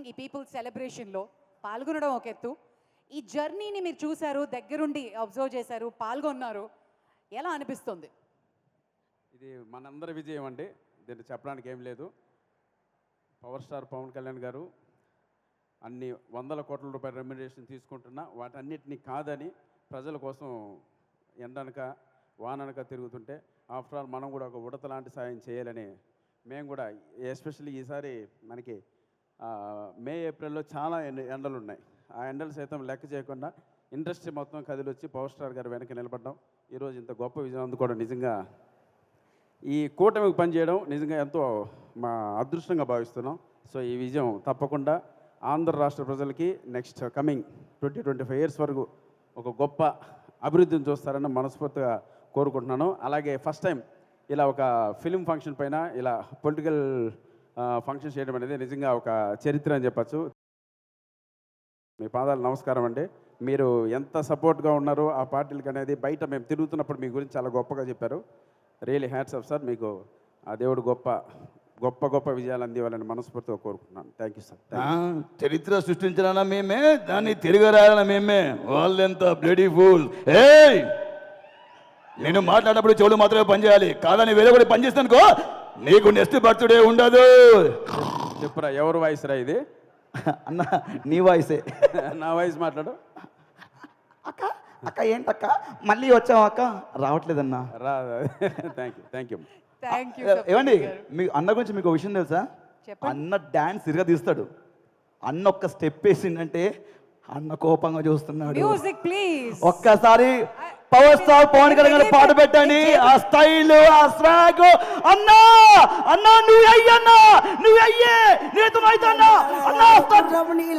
ఈ పీపుల్ సెలబ్రేషన్లో పాల్గొనడం ఒక ఎత్తు, ఈ జర్నీని మీరు చూశారు, దగ్గరుండి అబ్జర్వ్ చేశారు, పాల్గొన్నారు, ఎలా అనిపిస్తుంది? ఇది మనందరి విజయం అండి, దీన్ని చెప్పడానికి ఏం లేదు. పవర్ స్టార్ పవన్ కళ్యాణ్ గారు అన్ని వందల కోట్ల రూపాయల రెమ్యునరేషన్ తీసుకుంటున్నా వాటన్నిటిని కాదని ప్రజల కోసం ఎండనక వాననక తిరుగుతుంటే ఆఫ్టర్ ఆల్ మనం కూడా ఒక ఉడత లాంటి సాయం చేయాలని మేము కూడా, ఎస్పెషల్లీ ఈసారి మనకి మే ఏప్రిల్లో చాలా ఎండలు ఉన్నాయి. ఆ ఎండలు సైతం లెక్క చేయకుండా ఇండస్ట్రీ మొత్తం కదిలొచ్చి పవర్ స్టార్ గారు వెనక నిలబడ్డాం. ఈరోజు ఇంత గొప్ప విజయం అందుకోవడం నిజంగా, ఈ కూటమికి పనిచేయడం నిజంగా ఎంతో మా అదృష్టంగా భావిస్తున్నాం. సో ఈ విజయం తప్పకుండా ఆంధ్ర రాష్ట్ర ప్రజలకి నెక్స్ట్ కమింగ్ 20-25 ఇయర్స్ వరకు ఒక గొప్ప అభివృద్ధిని చూస్తారని మనస్ఫూర్తిగా కోరుకుంటున్నాను. అలాగే ఫస్ట్ టైం ఇలా ఒక ఫిలిం ఫంక్షన్ పైన ఇలా పొలిటికల్ ఫంక్షన్ చేయడం అనేది నిజంగా ఒక చరిత్ర అని చెప్పచ్చు. మీ పాదాలు నమస్కారం అండి. మీరు ఎంత సపోర్ట్గా ఉన్నారో ఆ పార్టీలకి అనేది బయట మేము తిరుగుతున్నప్పుడు మీ గురించి చాలా గొప్పగా చెప్పారు. Really hats off sir. మీకు ఆ దేవుడు గొప్ప గొప్ప గొప్ప విజయాలు అందివ్వాలని మనస్ఫూర్తిగా కోరుకుంటున్నాను. Thank you sir. చరిత్ర సృష్టించాలన్నా మేమే, దాన్ని తిరగరాయాలన్నా మేమే. వాళ్ళెంత బ్లడీ ఫూల్. నేను మాట్లాడినప్పుడు చెవులు మాత్రమే పనిచేయాలి, కాదని వేరే కూడా పనిచేస్తానుకో నీకు నెక్స్ట్ బర్త్డే ఉండదు. చెప్పురా, ఎవరు వాయిస్ రా ఇది? అన్న నీ వాయిసే. నా వాయిస్ మాట్లాడు. అక్క అక్క ఏంటక్క మళ్ళీ వచ్చావు అక్క? రావట్లేదన్నా. రా. Thank you. ఏమండి, మీ అన్న గురించి మీకు విషయం తెలుసా? అన్న డాన్స్ తిరగా తీస్తాడు. అన్న ఒక్క స్టెప్ వేసిందంటే అన్న కోపంగా చూస్తున్నాడు. ఒక్కసారి పవర్ స్టార్ పవన్ కళ్యాణ్ పాట పెట్టండి. ఆ స్టైల్, ఆ స్వాగ్. అన్నా అన్నా నువ్వు అయ్యన్నా, నువ్వు అయ్యే, నేను అయితే అన్నా అన్నా.